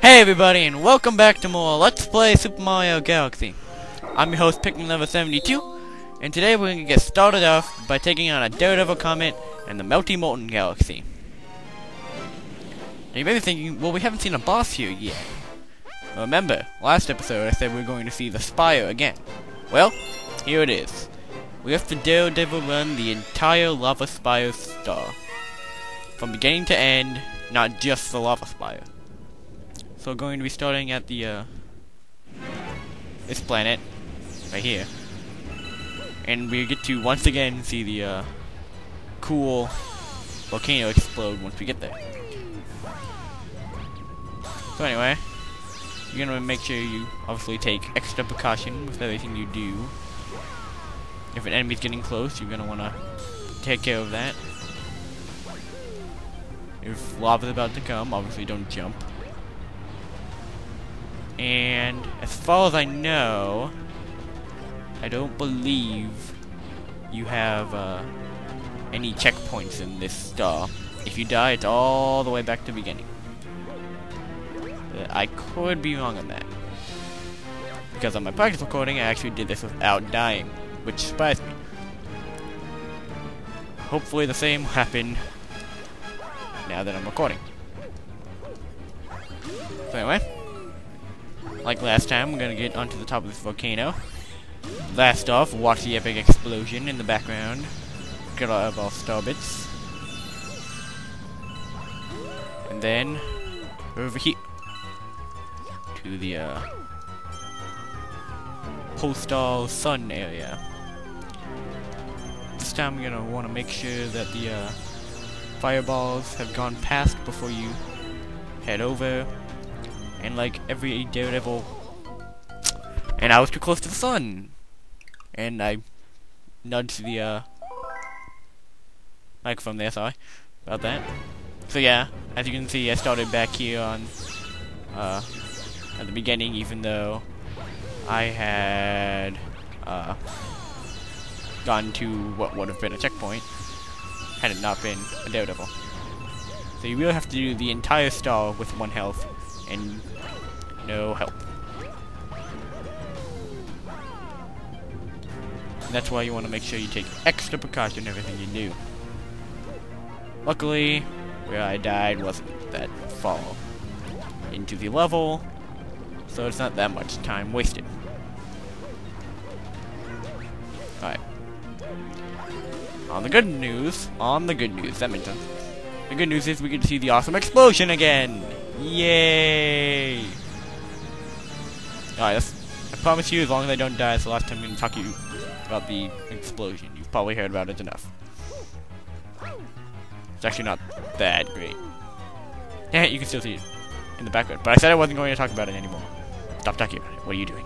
Hey everybody, and welcome back to more Let's Play Super Mario Galaxy. I'm your host, Pikmin Level 72, and today we're going to get started off by taking on a Daredevil comet and the Melty Molten Galaxy. Now you may be thinking, well, we haven't seen a boss here yet. Remember, last episode I said we were going to see the Spire again. Well, here it is. We have to Daredevil run the entire Lava Spire star. From beginning to end, not just the Lava Spire. So we're going to be starting at the, this planet, right here. And we get to, once again, see the, cool volcano explode once we get there. So anyway, you're gonna make sure you obviously take extra precaution with everything you do. If an enemy's getting close, you're gonna wanna take care of that. If lava's about to come, obviously don't jump. And as far as I know, I don't believe you have any checkpoints in this star. If you die, it's all the way back to the beginning. I could be wrong on that. Because on my practice recording, I actually did this without dying, which surprised me. Hopefully the same will happen now that I'm recording. So anyway, like last time, we're gonna get onto the top of this volcano. Last off, watch the epic explosion in the background. Get all of our star bits. And then, over here, to the, postal sun area. This time we're gonna wanna make sure that the, fireballs have gone past before you head over. And like every Daredevil, and I was too close to the sun, and I nudged the microphone there. Sorry about that. So yeah, as you can see, I started back here on at the beginning, even though I had gone to what would have been a checkpoint had it not been a Daredevil. So you really have to do the entire star with 1 health and no help. And that's why you want to make sure you take extra precaution in everything you do. Luckily, where I died wasn't that far into the level, so it's not that much time wasted. Alright. On the good news, that meant something. The good news is we get to see the awesome explosion again! Yay! Alright, I promise you, as long as I don't die, it's the last time I'm going to talk to you about the explosion. You've probably heard about it enough. It's actually not that great. Yeah, you can still see it in the background. But I said I wasn't going to talk about it anymore. Stop talking about it. What are you doing?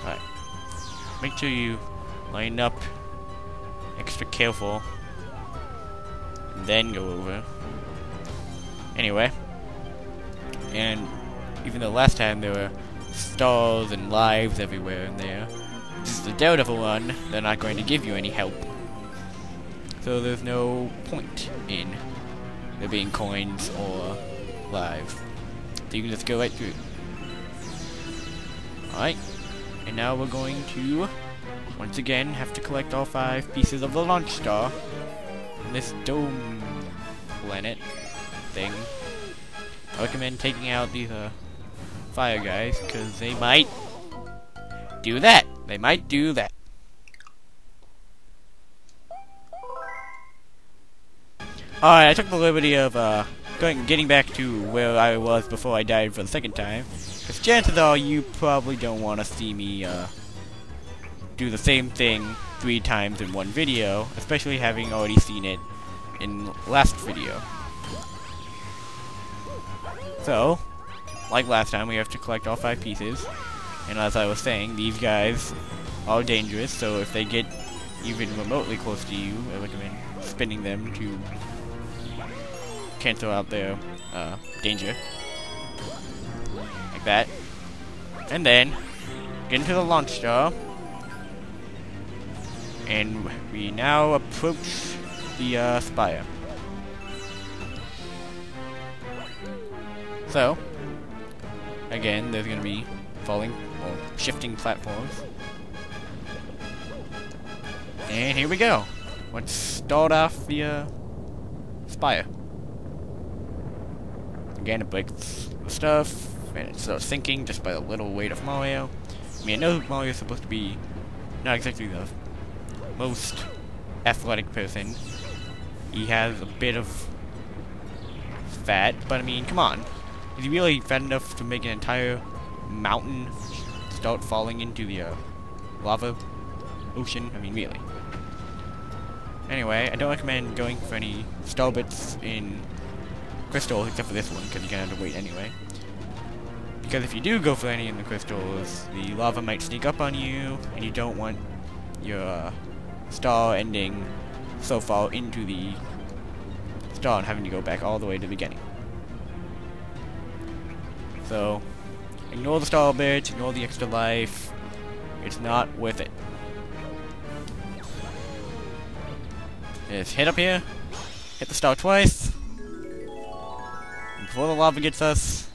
Alright. Make sure you line up extra careful. And then go over. Anyway. And even though last time there were stars and lives everywhere in there, this is the Daredevil one, they're not going to give you any help. So there's no point in there being coins or lives. So you can just go right through. Alright. And now we're going to, once again, have to collect all 5 pieces of the launch star in this dome planet thing. I recommend taking out these fire guys, because they might do that. They might do that. Alright, I took the liberty of getting back to where I was before I died for the second time, because chances are you probably don't want to see me do the same thing 3 times in one video, especially having already seen it in last video. So, like last time, we have to collect all 5 pieces. And as I was saying, these guys are dangerous, so if they get even remotely close to you, I recommend spinning them to cancel out their danger. Like that. And then, get into the launch star. And we now approach the spire. So, again, there's going to be falling or shifting platforms. And here we go. Let's start off the spire. Again, it breaks the stuff, and it starts sinking just by the little weight of Mario. I mean, I know Mario's supposed to be not exactly the most athletic person. He has a bit of fat, but I mean, come on. Is he really fat enough to make an entire mountain start falling into the lava ocean? I mean, really. Anyway, I don't recommend going for any star bits in crystals, except for this one, because you're gonna have to wait anyway. Because if you do go for any in the crystals, the lava might sneak up on you, and you don't want your star ending so far into the star and having to go back all the way to the beginning. So, ignore the star bits, ignore the extra life. It's not worth it. Just hit up here, hit the star twice, and before the lava gets us,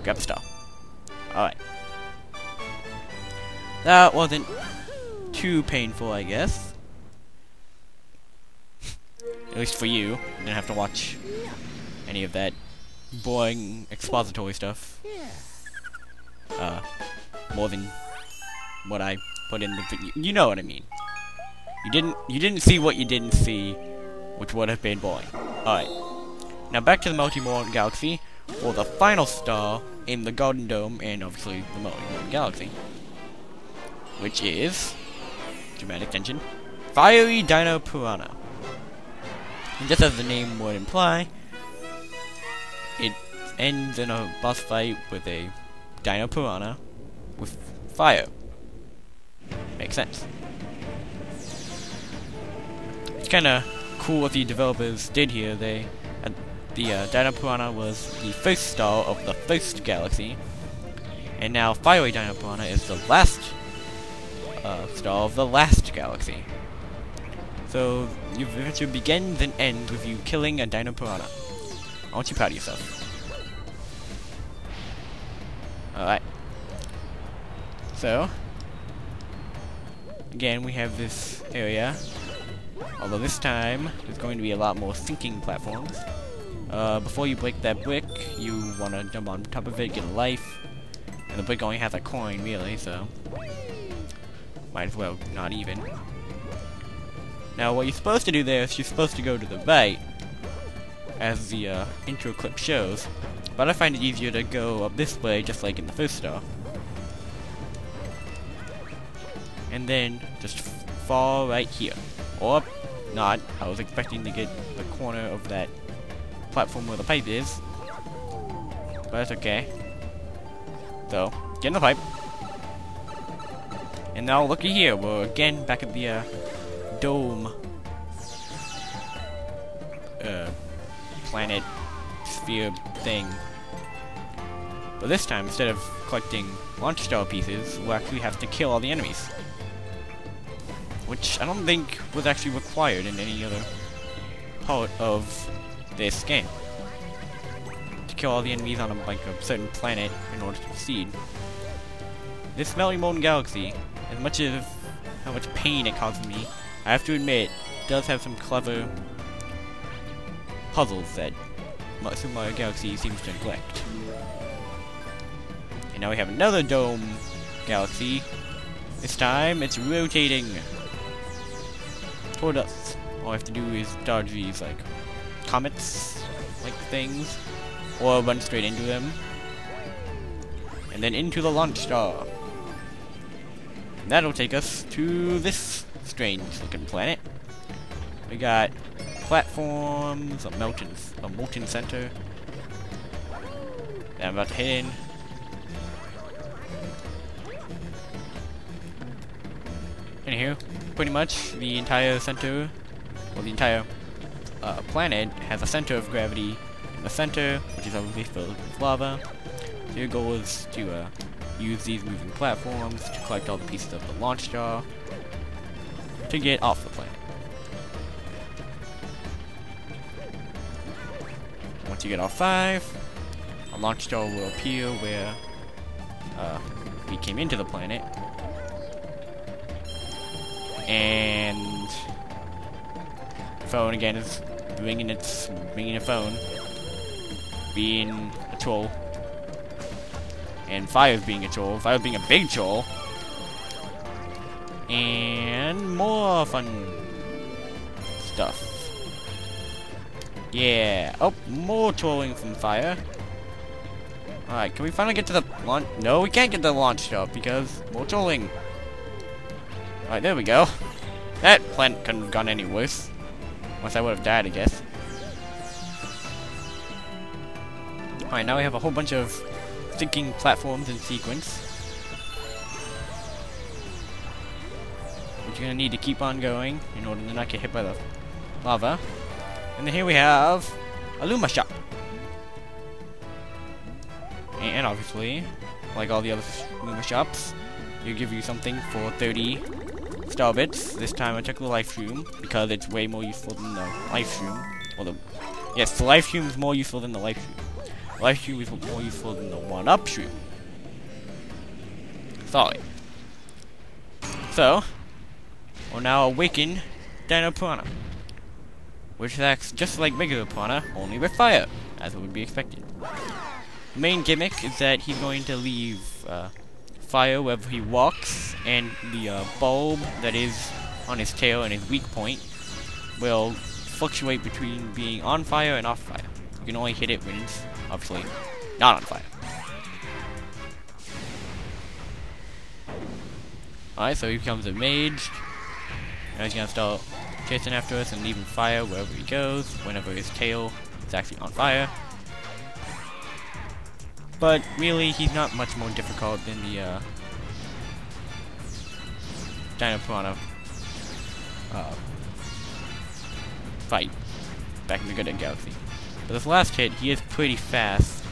grab the star. Alright. That wasn't too painful, I guess. At least for you. You didn't have to watch any of that boring expository stuff. More than what I put in the video. You know what I mean. You didn't see what you didn't see, which would have been boring. Alright. Now back to the Multi-Morton Galaxy for the final star in the Garden Dome and obviously the Multi-Morton Galaxy. Which is, dramatic tension, Fiery Dino Piranha. And just as the name would imply, it ends in a boss fight with a Dino Piranha with fire. Makes sense. It's kinda cool what the developers did here. The Dino Piranha was the first star of the first galaxy, and now Fiery Dino Piranha is the last star of the last galaxy. So your adventure begins and ends with you killing a Dino Piranha. Aren't you proud of yourself? Alright. So, again, we have this area. Although this time, there's going to be a lot more sinking platforms. Before you break that brick, you want to jump on top of it, get a life. And the brick only has a coin, really, so might as well not even. Now, what you're supposed to do there is you're supposed to go to the right, as the intro clip shows. But I find it easier to go up this way, just like in the first star. And then just fall right here. Or not. I was expecting to get the corner of that platform where the pipe is. But that's okay. So, get in the pipe. And now looky here, we're again back at the dome planet sphere thing. But this time, instead of collecting launch star pieces, we'll actually have to kill all the enemies. Which I don't think was actually required in any other part of this game. To kill all the enemies on a certain planet in order to proceed. This Multi-Morton Galaxy, as much as how much pain it causes me, I have to admit, does have some clever puzzles that Super Mario Galaxy seems to neglect. And now we have another dome galaxy. This time, it's rotating toward us. All I have to do is dodge these, like, comets-like things, or run straight into them. And then into the launch star. And that'll take us to this strange-looking planet. We got platforms, a molten center that I'm about to hit in. Anywho, pretty much the entire center, well, the entire planet has a center of gravity in the center, which is obviously filled with lava. So your goal is to use these moving platforms to collect all the pieces of the launch star to get off the planet. Once you get all 5, a launch star will appear where we came into the planet. And phone again is ringing a phone, being a troll. And Fire's being a troll. Fire's being a big troll. And more fun stuff. Yeah. Oh, more trolling from Fire. Alright, can we finally get to the launch? No, we can't get to the launch star because more trolling. Alright, there we go. That planet couldn't have gone any worse. Unless I would have died, I guess. Alright, now we have a whole bunch of sinking platforms in sequence. Which you're gonna need to keep on going in order to not get hit by the lava. And then here we have a Luma shop. And obviously, like all the other Luma shops, they give you something for 30 star bits. This time I took the life stream because it's way more useful than the life stream. Yes, the life stream is more useful than the life stream. The life stream is more useful than the 1-up stream. Sorry. So, we'll now awaken Dino Piranha, which acts just like regular Piranha, only with fire, as it would be expected. The main gimmick is that he's going to leave fire wherever he walks, and the bulb that is on his tail and his weak point will fluctuate between being on fire and off fire. You can only hit it when it's obviously not on fire. Alright, so he becomes a mage. Now he's gonna start chasing after us and leaving fire wherever he goes, whenever his tail is actually on fire. But really, he's not much more difficult than the Dino Piranha fight back in the Good Galaxy. But this last hit, he is pretty fast,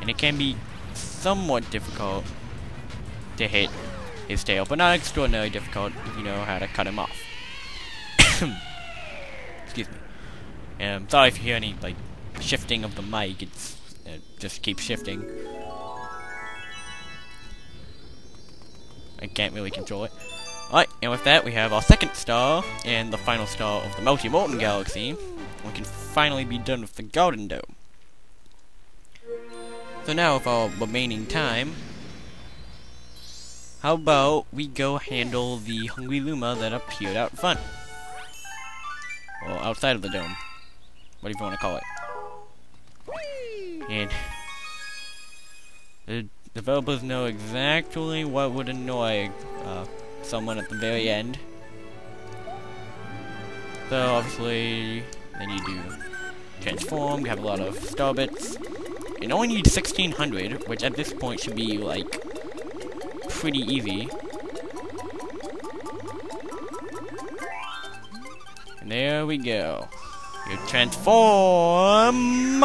and it can be somewhat difficult to hit his tail, but not extraordinarily difficult if you know how to cut him off. Excuse me. Sorry if you hear any like shifting of the mic. It just keeps shifting. I can't really control it. Alright, and with that we have our second star and the final star of the Multi-Molten Galaxy. We can finally be done with the Garden Dome. So now with our remaining time, how about we go handle the Hungry Luma that appeared out front? Or outside of the dome. Whatever you want to call it. And the developers know exactly what would annoy someone at the very end. So obviously, then you do transform, you have a lot of star bits. You only need 1600, which at this point should be like pretty easy. And there we go. You transform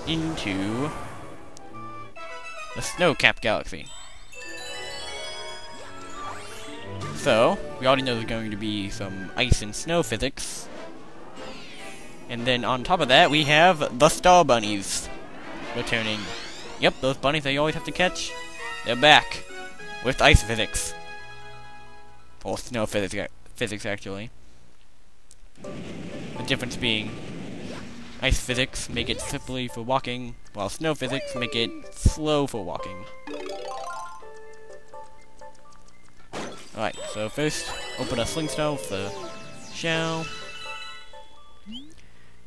into the Snow-Capped Galaxy. So, we already know there's going to be some ice and snow physics. And then on top of that, we have the Star Bunnies returning. Yep, those bunnies that you always have to catch, they're back with ice physics. Or snow physics, actually. The difference being, ice physics make it slippery for walking, while snow physics make it slow for walking. Alright, so first, open a sling star with the shell.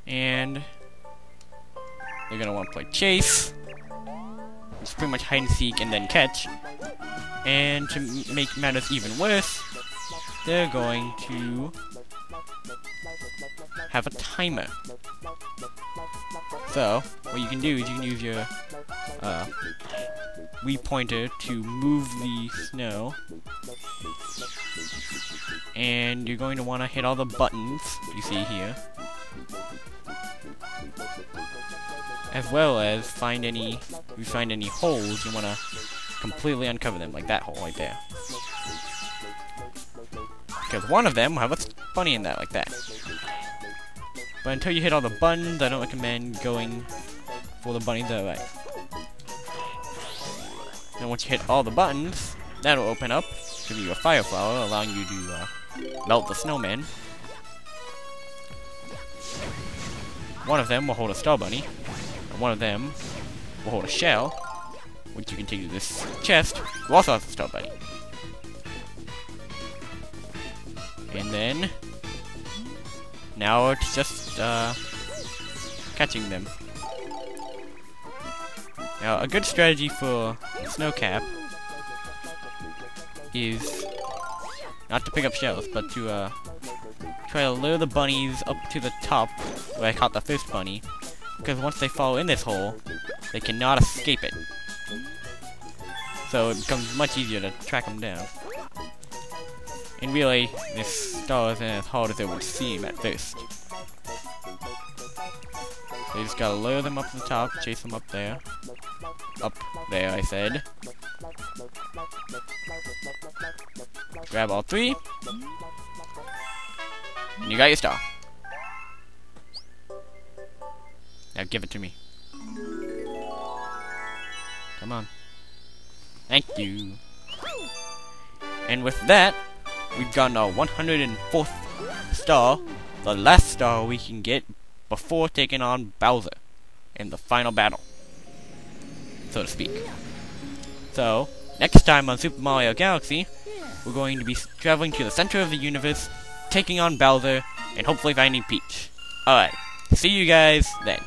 And you're gonna want to play chase. It's pretty much hide and seek and then catch. And to make matters even worse, they're going to have a timer. So, what you can do is you can use your Wii pointer to move the snow. And you're going to want to hit all the buttons you see here. As well as find any, if you find any holes, you want to completely uncover them, like that hole right there. Because one of them will have a bunny in that, like that. But until you hit all the buttons, I don't recommend going for the bunnies that way. And once you hit all the buttons, that'll open up, give you a fire flower, allowing you to melt the snowman. One of them will hold a star bunny, and one of them will hold a shell, which you can take to this chest, who also has a star bunny. And then, now it's just catching them. Now, a good strategy for Snowcap is not to pick up shells, but to try to lure the bunnies up to the top where I caught the first bunny, because once they fall in this hole, they cannot escape it. So it becomes much easier to track them down. And really, this star isn't as hard as it would seem at first. So you just gotta lure them up to the top, chase them up there. Up there, I said. Grab all three. And you got your star. Now give it to me. Come on. Thank you. And with that, we've gotten our 104th star, the last star we can get before taking on Bowser in the final battle, so to speak. So, next time on Super Mario Galaxy, we're going to be traveling to the center of the universe, taking on Bowser, and hopefully finding Peach. Alright, see you guys then.